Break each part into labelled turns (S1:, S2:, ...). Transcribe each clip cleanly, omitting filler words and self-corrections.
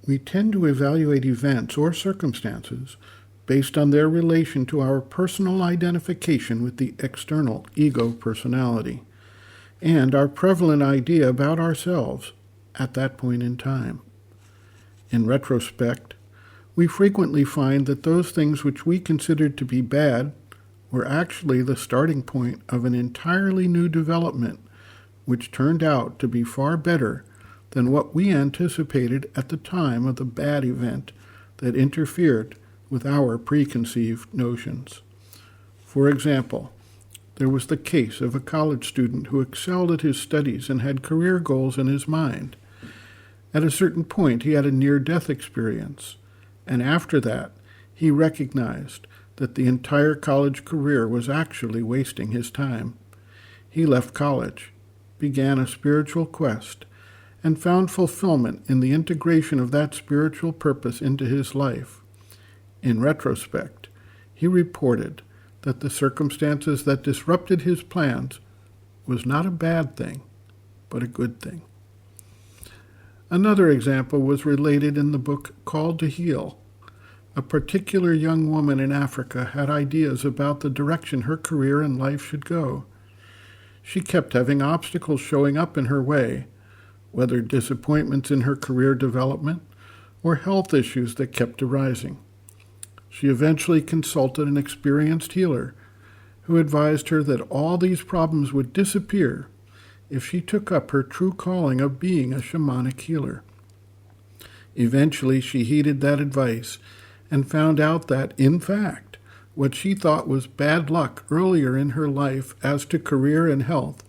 S1: We tend to evaluate events or circumstances based on their relation to our personal identification with the external ego personality and our prevalent idea about ourselves at that point in time. In retrospect, we frequently find that those things which we considered to be bad were actually the starting point of an entirely new development, which turned out to be far better than what we anticipated at the time of the bad event that interfered with our preconceived notions. For example, there was the case of a college student who excelled at his studies and had career goals in his mind. At a certain point, he had a near-death experience, and after that, he recognized that the entire college career was actually wasting his time. He left college, began a spiritual quest, and found fulfillment in the integration of that spiritual purpose into his life. In retrospect, he reported that the circumstances that disrupted his plans was not a bad thing, but a good thing. Another example was related in the book Called to Heal. A particular young woman in Africa had ideas about the direction her career and life should go. She kept having obstacles showing up in her way, whether disappointments in her career development or health issues that kept arising. She eventually consulted an experienced healer who advised her that all these problems would disappear if she took up her true calling of being a shamanic healer. Eventually, she heeded that advice and found out that, in fact, what she thought was bad luck earlier in her life as to career and health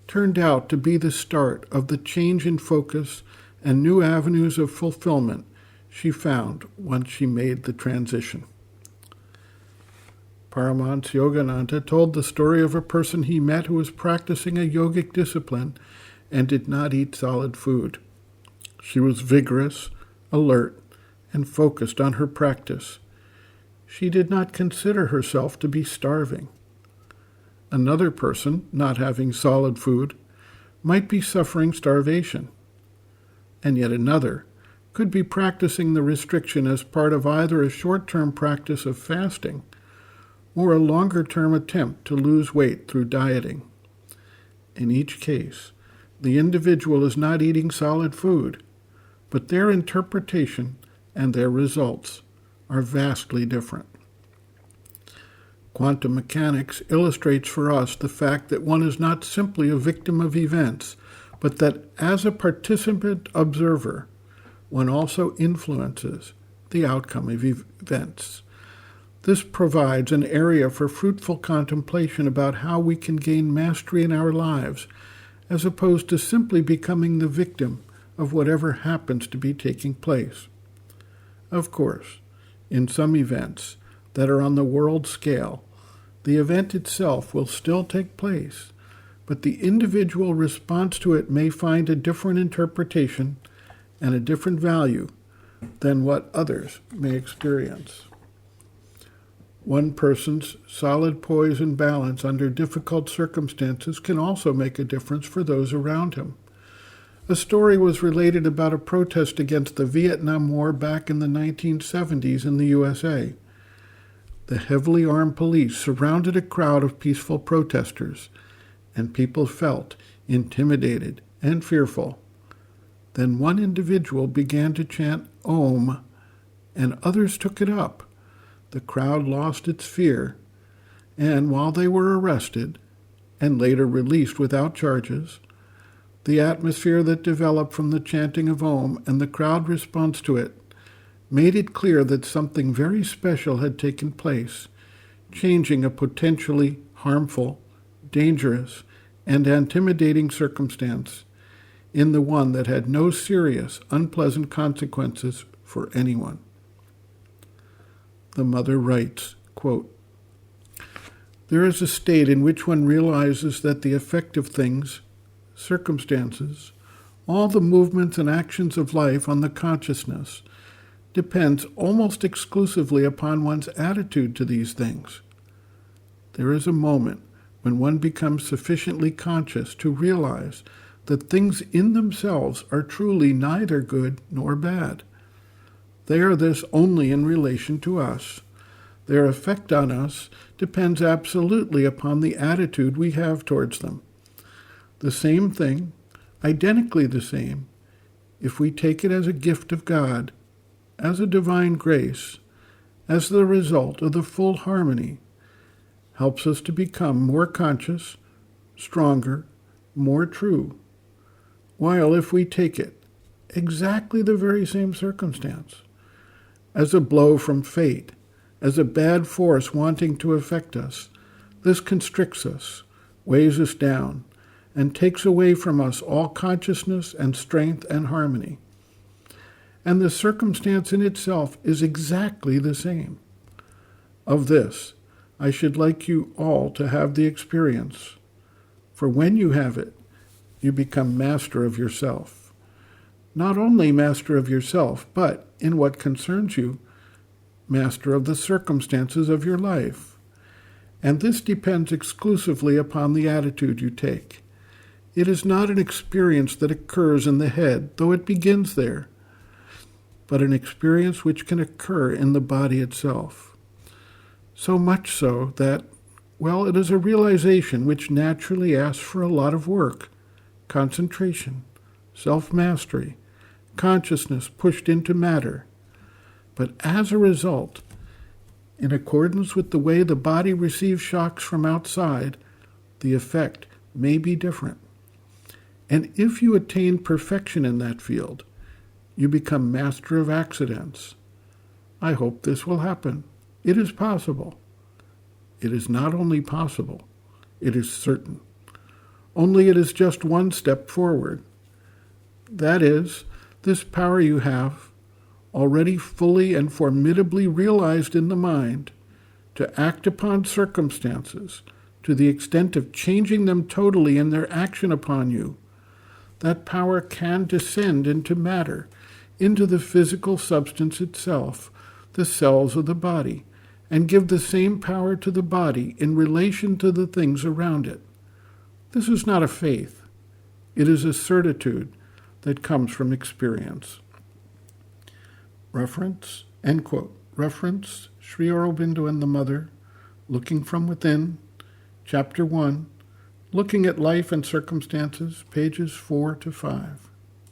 S1: turned out to be the start of the change in focus and new avenues of fulfillment she found once she made the transition. Paramahansa Yogananda told the story of a person he met who was practicing a yogic discipline and did not eat solid food. She was vigorous, alert, and focused on her practice. She did not consider herself to be starving. Another person, not having solid food, might be suffering starvation, and yet another could be practicing the restriction as part of either a short-term practice of fasting or a longer-term attempt to lose weight through dieting. In each case, the individual is not eating solid food, but their interpretation and their results are vastly different. Quantum mechanics illustrates for us the fact that one is not simply a victim of events, but that as a participant observer, one also influences the outcome of events. This provides an area for fruitful contemplation about how we can gain mastery in our lives, as opposed to simply becoming the victim of whatever happens to be taking place. Of course, in some events that are on the world scale, the event itself will still take place, but the individual response to it may find a different interpretation and a different value than what others may experience. One person's solid poise and balance under difficult circumstances can also make a difference for those around him. A story was related about a protest against the Vietnam War back in the 1970s in the USA. The heavily armed police surrounded a crowd of peaceful protesters, and people felt intimidated and fearful. Then one individual began to chant Om, and others took it up. The crowd lost its fear, and while they were arrested, and later released without charges, the atmosphere that developed from the chanting of Om and the crowd response to it made it clear that something very special had taken place, changing a potentially harmful, dangerous, and intimidating circumstance in the one that had no serious, unpleasant consequences for anyone. The mother writes, quote, "There is a state in which one realizes that the effect of things, circumstances, all the movements and actions of life on the consciousness depends almost exclusively upon one's attitude to these things. There is a moment when one becomes sufficiently conscious to realize that things in themselves are truly neither good nor bad. They are this only in relation to us. Their effect on us depends absolutely upon the attitude we have towards them. The same thing, identically the same, if we take it as a gift of God, as a divine grace, as the result of the full harmony, helps us to become more conscious, stronger, more true. While if we take it, exactly the very same circumstance, as a blow from fate, as a bad force wanting to affect us, this constricts us, weighs us down, and takes away from us all consciousness and strength and harmony. And the circumstance in itself is exactly the same. Of this, I should like you all to have the experience, for when you have it, you become master of yourself. Not only master of yourself, but, in what concerns you, master of the circumstances of your life. And this depends exclusively upon the attitude you take. It is not an experience that occurs in the head, though it begins there, but an experience which can occur in the body itself. So much so that, well, it is a realization which naturally asks for a lot of work, concentration, self-mastery, consciousness pushed into matter. But as a result, in accordance with the way the body receives shocks from outside, the effect may be different. And if you attain perfection in that field, you become master of accidents. I hope this will happen. It is possible. It is not only possible, it is certain. Only it is just one step forward. That is, this power you have, already fully and formidably realized in the mind, to act upon circumstances to the extent of changing them totally in their action upon you, that power can descend into matter, into the physical substance itself, the cells of the body, and give the same power to the body in relation to the things around it. This is not a faith. It is a certitude that comes from experience. Reference, end quote. Reference, Sri Aurobindo and the Mother, Looking from Within, Chapter 1, Looking at Life and Circumstances, pages 4 to 5.